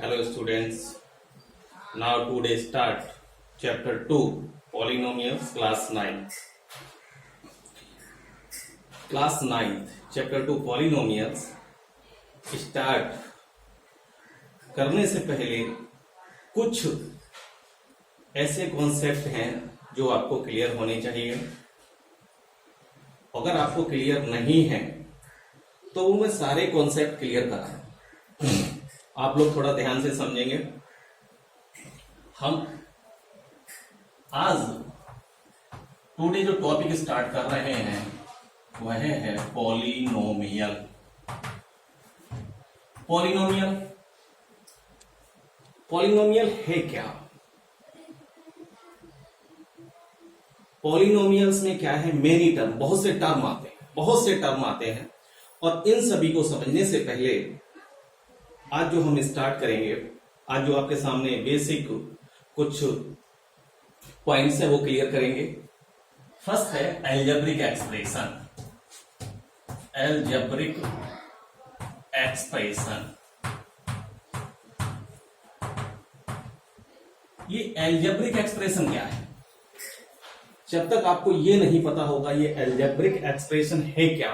Hello students, now today start chapter 2 Polynomials class 9. Class 9 chapter 2 Polynomials start करने से पहले कुछ ऐसे कॉन्सेप्ट हैं जो आपको क्लियर होने चाहिए। अगर आपको क्लियर नहीं है तो वो मैं सारे कॉन्सेप्ट क्लियर कर रहा हूं, आप लोग थोड़ा ध्यान से समझेंगे। हम आज टुडे जो टॉपिक स्टार्ट कर रहे हैं वह है पॉलिनोमियल। पॉलिनोमियल पॉलिनोमियल है क्या? पॉलिनोमियल्स में क्या है, मेनी टर्म, बहुत से टर्म आते हैं और इन सभी को समझने से पहले आज जो हम स्टार्ट करेंगे, आज जो आपके सामने बेसिक कुछ पॉइंट्स है वो क्लियर करेंगे। फर्स्ट है एल्जेब्रिक एक्सप्रेशन। एल्जेब्रिक एक्सप्रेशन, ये एल्जेब्रिक एक्सप्रेशन क्या है? जब तक आपको ये नहीं पता होगा ये एल्जेब्रिक एक्सप्रेशन है क्या,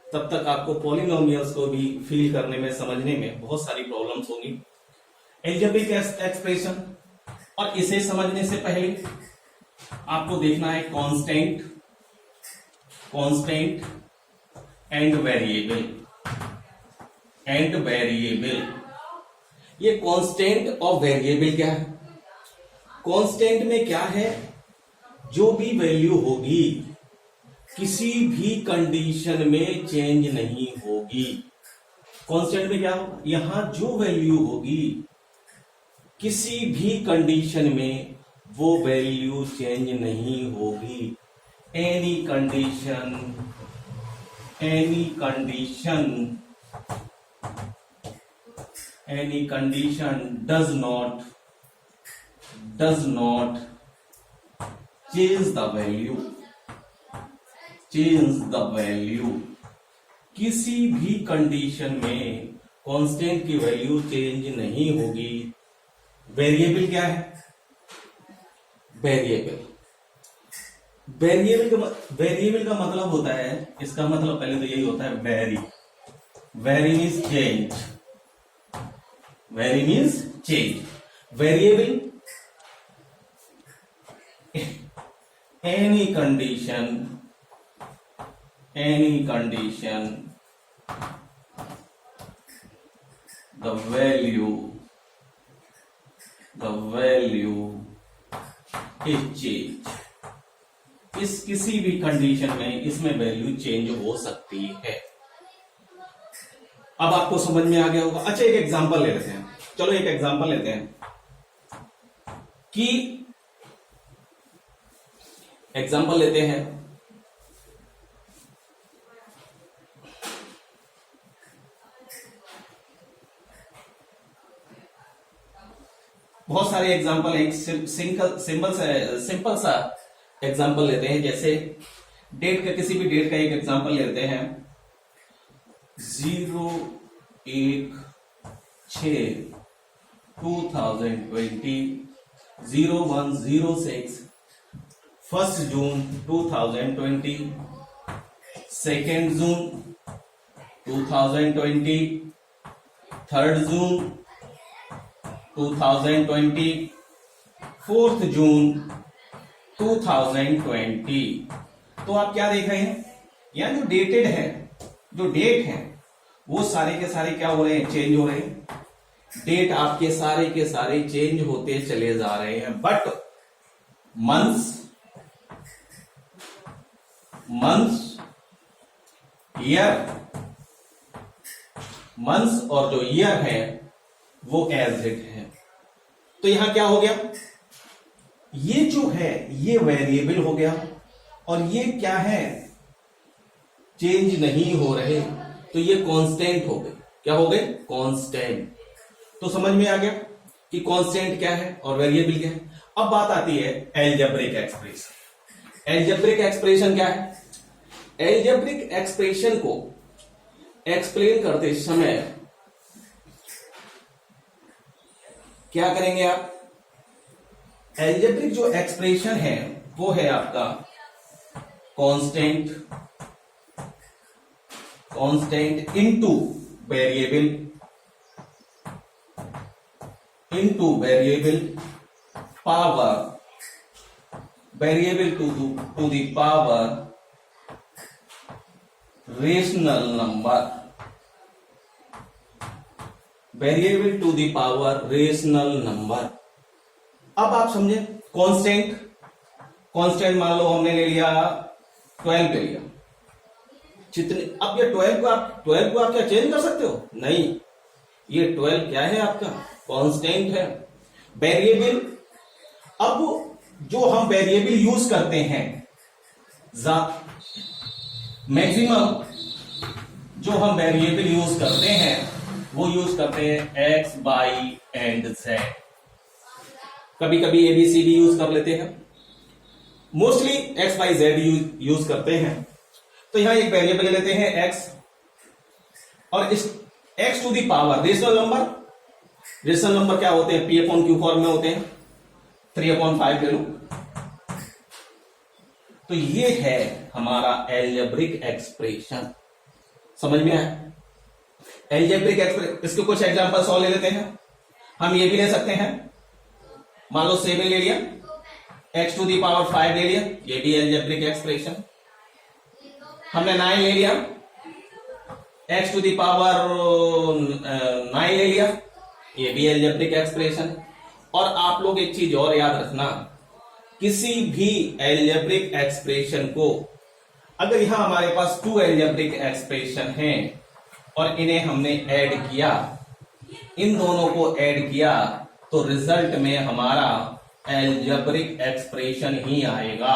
तब तक आपको पॉलिनोमियल्स को भी फील करने में, समझने में बहुत सारी प्रॉब्लम्स होंगी। एल्जेब्रिक एक्सप्रेशन, और इसे समझने से पहले आपको देखना है कांस्टेंट एंड वेरिएबल। ये कांस्टेंट और वेरिएबल क्या है? कांस्टेंट में क्या है, जो भी वैल्यू होगी किसी भी कंडीशन में चेंज नहीं होगी। कांस्टेंट में क्या होगा, यहां जो वैल्यू होगी किसी भी कंडीशन में वो वैल्यू चेंज नहीं होगी। Any condition does not change the value। किसी भी कंडीशन में कांस्टेंट की वैल्यू चेंज नहीं होगी। वेरिएबल क्या है? वेरिएबल का मतलब होता है, इसका मतलब पहले तो यही होता है very means change. Variable any condition the value is changed। इस किसी भी कंडीशन में इसमें वैल्यू चेंज हो सकती है। अब आपको समझ में आ गया होगा। अच्छा, एक एग्जांपल ले लेते हैं। चलो एक एग्जांपल लेते हैं कि एग्जाम्पल लेते हैं। बहुत सारे एग्जाम्पल है, सिंपल सा एग्जाम्पल लेते हैं। जैसे डेट का, किसी भी डेट का एक एग्जाम्पल लेते हैं। 0/8/2020 0106 1 जून 2020 2 जून 2020 3 जून 2020 4 जून 2020। तो आप क्या देख रहे हैं, यहां जो डेटेड है, जो डेट है, वो सारे के सारे क्या हो रहे हैं, चेंज हो रहे हैं। डेट आपके सारे के सारे चेंज होते चले जा रहे हैं, बट मंथ्स और जो ईयर है वो एज इट है। तो यहां क्या हो गया, ये जो है ये वेरिएबल हो गया और ये क्या है, चेंज नहीं हो रहे, तो ये कांस्टेंट हो गए। क्या हो गए, कांस्टेंट। तो समझ में आ गया कि कांस्टेंट क्या है और वेरिएबल क्या है। अब बात आती है एल्जेब्रिक एक्सप्रेशन। एल्जेब्रिक एक्सप्रेशन क्या है? एल्जेब्रिक एक्सप्रेशन को एक्सप्लेन करते समय क्या करेंगे आप, एल्जेब्रिक जो एक्सप्रेशन है वो है आपका constant into variable power, variable to the power rational number, variable to the power rational number. अब आप समझे कांस्टेंट मान लो हमने ले लिया 12 ले लिया, जितने, अब ये 12 को आप क्या चेंज कर सकते हो, नहीं, ये 12 क्या है आपका कांस्टेंट है। वेरिएबल, अब जो हम वेरिएबल यूज करते हैं मैक्सिमम, जो हम वेरिएबल यूज करते हैं वो यूज करते हैं एक्स, वाई एंड जेड, कभी कभी एबीसीडी यूज कर लेते हैं, mostly X Y Z use करते हैं। तो यहां एक वेरिएबल ले लेते हैं एक्स, और इस X to the power rational number क्या होते हैं, पी अपॉन क्यू फॉर्म में होते हैं, 3/5 ले लो। तो ये है हमारा एल्जेब्रिक एक्सप्रेशन, समझ में आया, एल्जेब्रिक एक्सप्रेशन। इसके कुछ एग्जांपल्स और ले लेते हैं, हम ये भी ले सकते हैं, मान लो 7 ले लिया, एक्स टू दी पावर 5 ले लिया, ये भी एल्जेब्रिक एक्सप्रेशन। हमने 9 ले लिया, एक्स टू दी पावर 9 ले लिया, ये भी एल्जेब्रिक एक्सप्रेशन। और आप लोग एक चीज और याद रखना, किसी भी एल्जेब्रिक एक्सप्रेशन को, अगर यहां हमारे पास 2 एल्जेब्रिक एक्सप्रेशन हैं और इन्हें हमने ऐड किया, इन दोनों को ऐड किया, तो रिजल्ट में हमारा एल्जेब्रिक एक्सप्रेशन ही आएगा।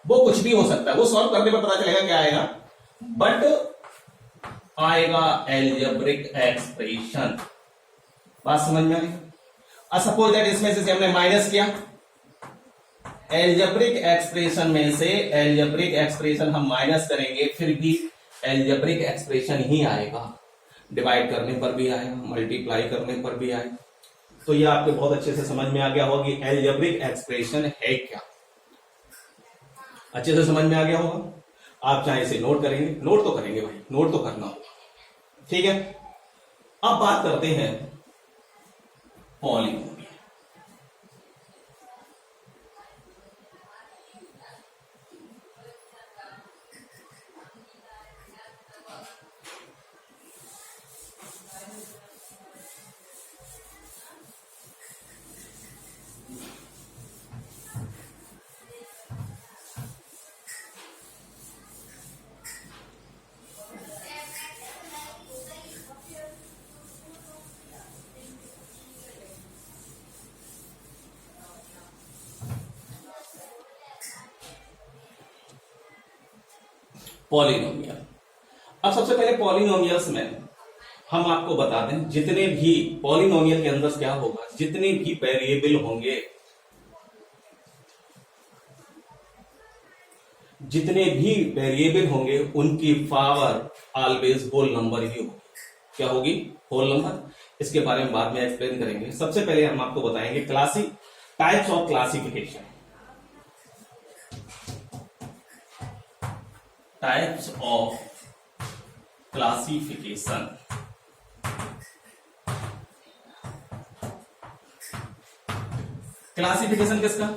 वो कुछ भी हो सकता है, वो सॉल्व करने पर पता चलेगा क्या आएगा, बट आएगा एल्जेब्रिक एक्सप्रेशन। बात समझ में आई? सपोज दैट इसमें से हमने माइनस किया, एल्जेब्रिक एक्सप्रेशन में से एल्जेब्रिक एक्सप्रेशन हम माइनस करेंगे, फिर भी एल्जेब्रिक एक्सप्रेशन ही आएगा, डिवाइड करने पर भी आएगा, मल्टीप्लाई करने पर भी आएगा। तो ये आपके बहुत अच्छे से समझ में आ गया होगा कि एल्जेब्रिक एक्सप्रेशन है क्या, अच्छे से समझ में आ गया होगा। आप चाहे इसे नोट करेंगे, नोट तो करेंगे भाई, नोट तो करना होगा, ठीक है। अब बात करते हैं पॉलीनोमियल। पॉलिनोमियल, अब सबसे पहले पॉलिनोमियल्स में हम आपको बता दें, जितने भी पॉलिनोमियल के अंदर क्या होगा, जितने भी वेरिएबल होंगे, जितने भी वेरिएबल होंगे उनकी पावर ऑलवेज होल नंबर ही होगी। क्या होगी? Whole number. इसके बारे में बाद में एक्सप्लेन करेंगे। सबसे पहले हम आपको बताएंगे types of classification. Types of classification. Classification किसका?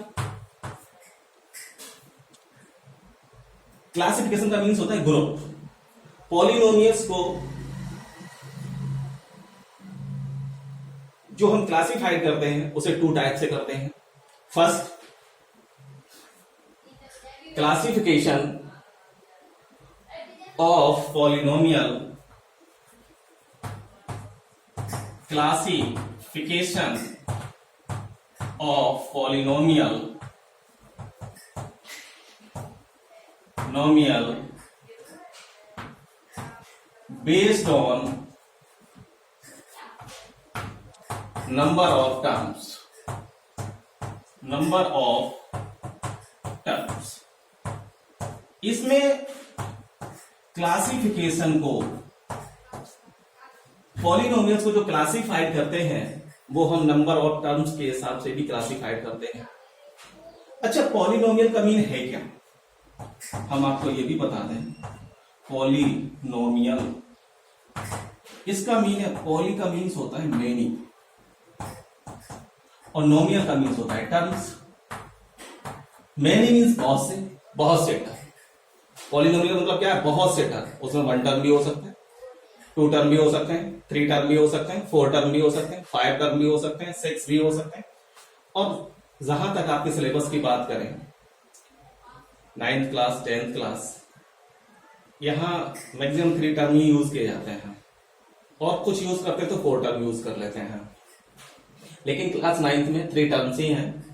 क्लासिफिकेशन का मीन्स होता है ग्रुप। पॉलिनोमियल्स को जो हम क्लासिफाइड करते हैं उसे 2 टाइप से करते हैं। First, classification of polynomial, classification of polynomial based on number of terms, इसमें क्लासिफिकेशन को, पॉलिनोमियल्स को जो क्लासिफाइड करते हैं वो हम नंबर ऑफ टर्म्स के हिसाब से भी क्लासिफाइड करते हैं। अच्छा, पॉलिनोमियल का मीन है क्या? हम आपको ये भी बता दें, पॉलिनोमियल इसका मीन है, पॉली का मीन्स होता है मेनी और नोमियल का मीन्स होता है टर्म्स। मेनी मीन्स बहुत से टर्म। पॉलिनोमियल मतलब क्या है? बहुत से टर्म। उसमें 1 टर्म भी हो सकता है, 2 टर्म भी हो सकते हैं, 3 टर्म भी हो सकते हैं, 4 टर्म भी हो सकते हैं, 5 टर्म भी हो सकते हैं, 6 भी हो सकते हैं। और जहां तक आपके सिलेबस की बात करें, 9th क्लास 10th क्लास, यहां मैक्सिमम 3 टर्म ही यूज किए जाते हैं और कुछ यूज करते तो 4 टर्म यूज कर लेते हैं, लेकिन क्लास 9th में 3 टर्म्स ही हैं।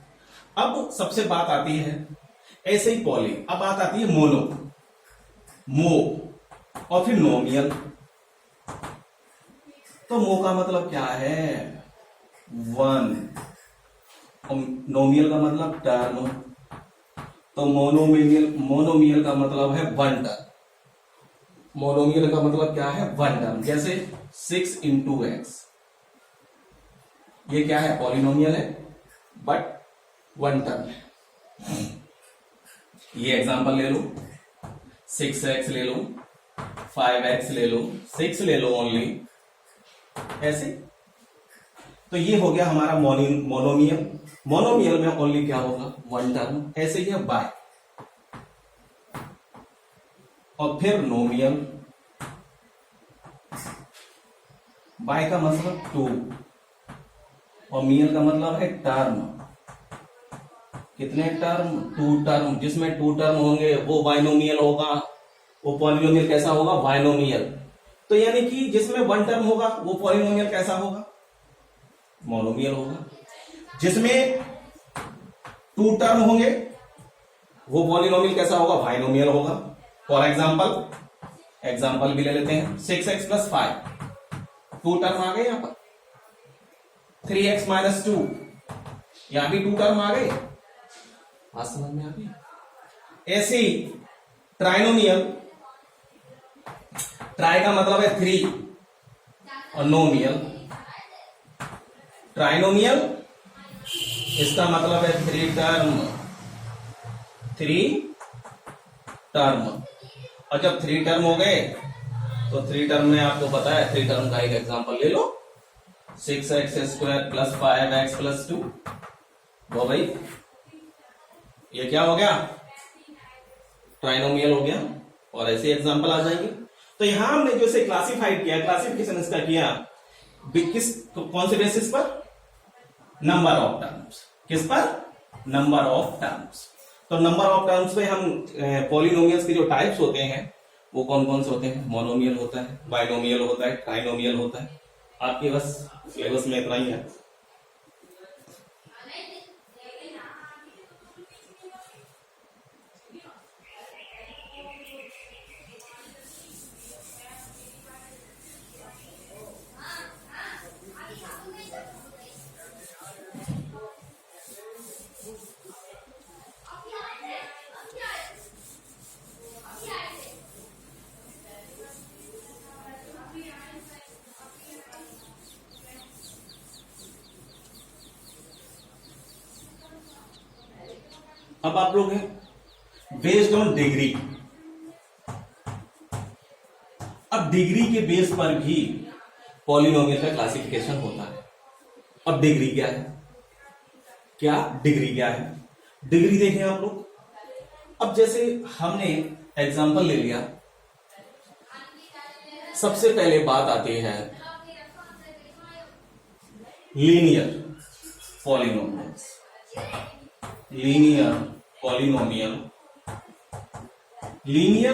अब सबसे बात आती है ऐसे ही पॉली, अब बात आती है मोनो, मो और फिर नोमियल। तो मो का मतलब क्या है? 1, और नोमियल का मतलब टर्म। तो मोनोमियल का मतलब है 1 टर्म। मोनोमियल का मतलब क्या है? 1 टर्म। जैसे 6 into x, ये क्या है? पॉलिनोमियल है बट 1 टर्म है। ये एग्जांपल ले लो, 6x ले लो, 5x ले लो, 6 ले लो ओनली, ऐसे। तो ये हो गया हमारा मोनोमियल। मोनोमियल में ओनली क्या होगा? 1 टर्म। ऐसे ही है बाय, और फिर नोमियल। बाय का मतलब 2 और मियल का मतलब है टर्म। कितने टर्म? 2 टर्म। जिसमें 2 टर्म होंगे वो बाइनोमियल होगा, वो पॉलिनोमियल कैसा होगा? बाइनोमियल। तो यानी कि जिसमें 1 टर्म होगा वो पॉलिनोमियल कैसा होगा? मोनोमियल होगा। जिसमें 2 टर्म होंगे वो पॉलिनोमियल कैसा होगा? बाइनोमियल होगा। फॉर एग्जाम्पल भी ले लेते हैं, 6x + 5, 2 टर्म आ गए यहां पर। 3x - 2, यहां भी 2 टर्म आ गए। बात समझ में आ गई? ऐसे ही ट्राइनोमियल, ट्राई का मतलब है 3 और नोमियल। ट्राइनोमियल इसका मतलब है 3 टर्म। और जब 3 टर्म हो गए तो 3 टर्म में आपको पता है, 3 टर्म का एक एग्जांपल ले लो, 6x² + 5x + 2। वो भाई ये क्या हो गया? ट्राइनोमियल हो गया। और ऐसे एग्जांपल आ जाएंगे। तो यहां हमने जो इसे क्लासिफाइड किया, क्लासिफिकेशन इसका किया कौन से बेसिस पर? Number of terms. किस पर? Number of terms. तो नंबर ऑफ टर्म्स पे हम पॉलिनोमियल्स के जो टाइप्स होते हैं वो कौन कौन से होते हैं? मोनोमियल होता है, बाइनोमियल होता है, ट्राइनोमियल होता है। आपके बस सिलेबस में इतना ही है। अब आप लोग हैं बेस्ड ऑन डिग्री। अब डिग्री के बेस पर भी पॉलिनोमियल का क्लासिफिकेशन होता है। अब डिग्री क्या है? डिग्री क्या है? डिग्री देखें आप लोग। अब जैसे हमने एग्जांपल ले लिया, सबसे पहले बात आती है लीनियर पॉलिनोमियल्स। लीनियर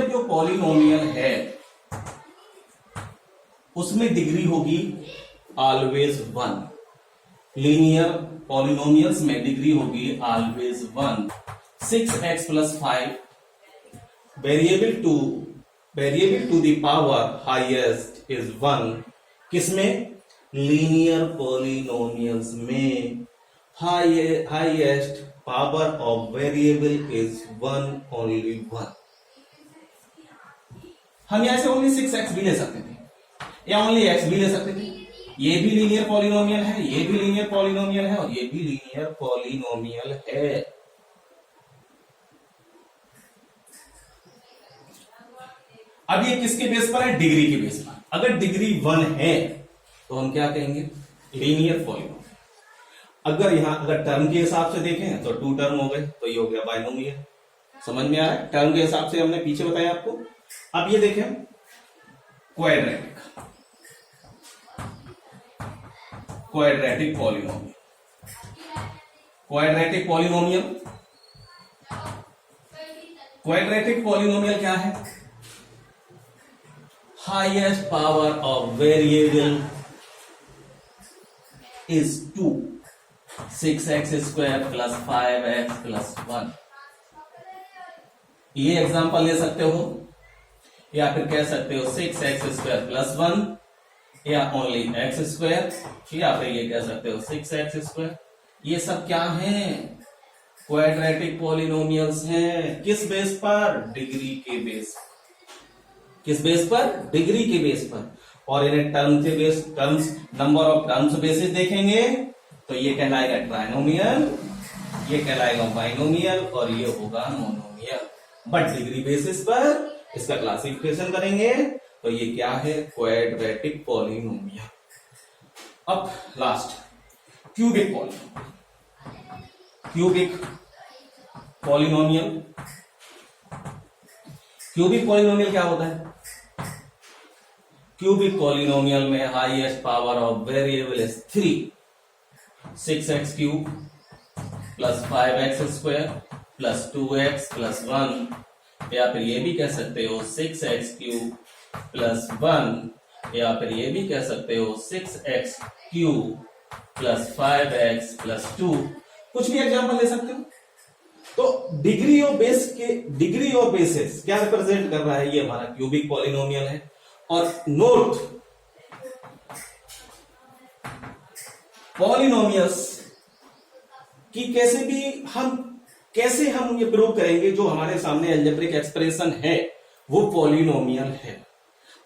जो पॉलिनोमियल है उसमें डिग्री होगी ऑलवेज 1। लीनियर पॉलिनोमियल्स में डिग्री होगी always 1। 6x + 5 variable to the power highest is 1। किसमें? लीनियर पॉलिनोमियल्स में highest power of variable is 1, only 1। हम यहां से ओनली 6x भी ले सकते थे या ओनली x भी ले सकते थे, ये भी लीनियर पॉलिनोमियल है, ये भी लीनियर पॉलिनोमियल है और ये भी लीनियर पॉलिनोमियल है। अब ये किसके बेस पर है? डिग्री के बेस पर। अगर डिग्री 1 है तो हम क्या कहेंगे? Linear polynomial. अगर अगर टर्म के हिसाब से देखें तो 2 टर्म हो गए, तो ये हो गया बाइनोमियल। समझ में आ रहा है? टर्म के हिसाब से हमने पीछे बताया आपको। अब ये देखें quadratic polynomial. Quadratic polynomial, quadratic polynomial क्या है? Highest power of variable is 2, 6x² + 5x + 1। ये एग्जांपल ले सकते हो या फिर कह सकते हो 6x² + 1 या ओनली x², या फिर ये कह सकते हो 6x²। ये सब क्या है? क्वाड्रेटिक पॉलिनोमियल्स हैं। किस बेस पर? डिग्री के बेस। किस बेस पर? डिग्री के बेस पर। और इन्हें terms number of terms basis देखेंगे तो ये कहलाएगा ट्राइनोमियल, ये कहलाएगा बाइनोमियल और ये होगा मोनोमियल। बट डिग्री बेसिस पर इसका क्लासिफिकेशन करेंगे तो ये क्या है? Quadratic polynomial. अब last cubic polynomial. Cubic polynomial, cubic polynomial क्या होता है? क्यूबिक पॉलिनोमियल में highest power of variable is 3, 6x³ + 5x² + 2x + 1, या फिर ये भी कह सकते हो 6x³ + 1, या फिर ये भी कह सकते हो 6x³ + 5x + 2। कुछ भी एग्जांपल ले सकते हो। तो डिग्री और बेसिस क्या रिप्रेजेंट कर रहा है? ये हमारा क्यूबिक पॉलिनोमियल है। और नोट, पॉलिनोमियल्स की कैसे हम ये प्रूव करेंगे जो हमारे सामने अलजेब्रिक एक्सप्रेशन है वो पॉलिनोमियल है।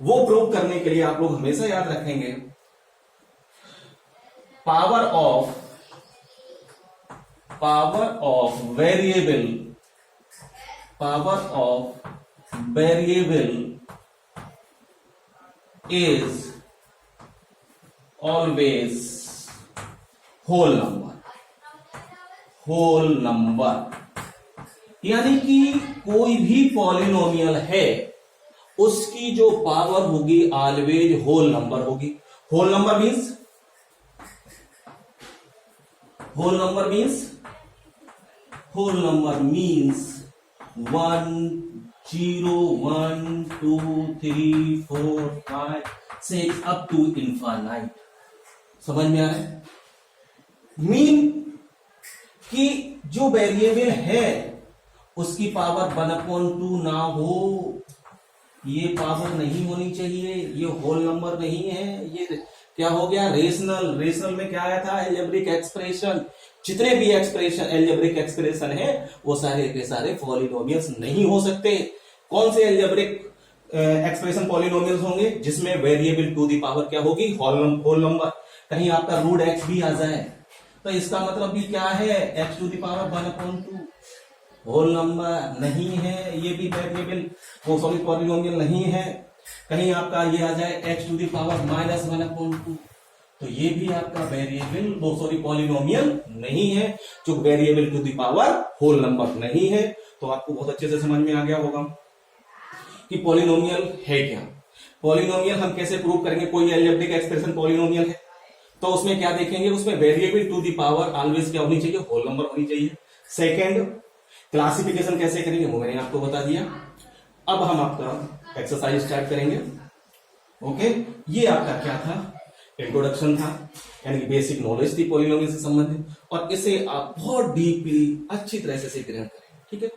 वो प्रूव करने के लिए आप लोग हमेशा याद रखेंगे power of variable is always whole number। यानी कि कोई भी पॉलिनोमियल है उसकी जो पावर होगी ऑलवेज होल नंबर होगी। Whole number means 1, 0, 1, 2, 3, 4, 5, 6 up to infinite. समझ में आ रहा है? मीन कि जो वेरिएबल है उसकी पावर 1/2 ना हो, ये पावर नहीं होनी चाहिए, ये होल नंबर नहीं है। ये क्या हो गया? रेशनल में क्या आया था? Algebraic expression. जितने भी अलजेब्रिक एक्सप्रेशन है वो सारे के सारे पॉलिनोमियल्स नहीं हो सकते। कौन से अलजेब्रिक एक्सप्रेशन पॉलिनोमियल्स होंगे? जिसमें वेरिएबल टू दी पावर क्या होगी? Whole number. कहीं आपका रूट x भी आ जाए तो इसका मतलब भी क्या है? x to the power 1/2 whole number नहीं है, ये भी वेरिएबल पॉलिनोमियल नहीं है। कहीं आपका ये आ जाए x टू दी पावर -1/2 तो ये भी आपका वेरिएबल पॉलिनोमियल नहीं है, जो variable to the power whole number नहीं है। तो आपको बहुत अच्छे से समझ में आ गया होगा कि पॉलिनोमियल है क्या। पॉलिनोमियल हम कैसे प्रूव करेंगे? कोई अलजेब्रिक एक्सप्रेशन पॉलिनोमियल है तो उसमें क्या देखेंगे? उसमें variable to the power always क्या होनी चाहिए? होल नंबर होनी चाहिए। सेकंड, क्लासिफिकेशन कैसे करेंगे वो मैंने आपको बता दिया। अब हम आपका एक्सरसाइज स्टार्ट करेंगे। ओके, ये आपका क्या था? इंट्रोडक्शन था, यानी बेसिक नॉलेज थी पॉलिनोमियल से संबंधित, और इसे आप बहुत डीपली अच्छी तरह से ग्रहण करें। ठीक है।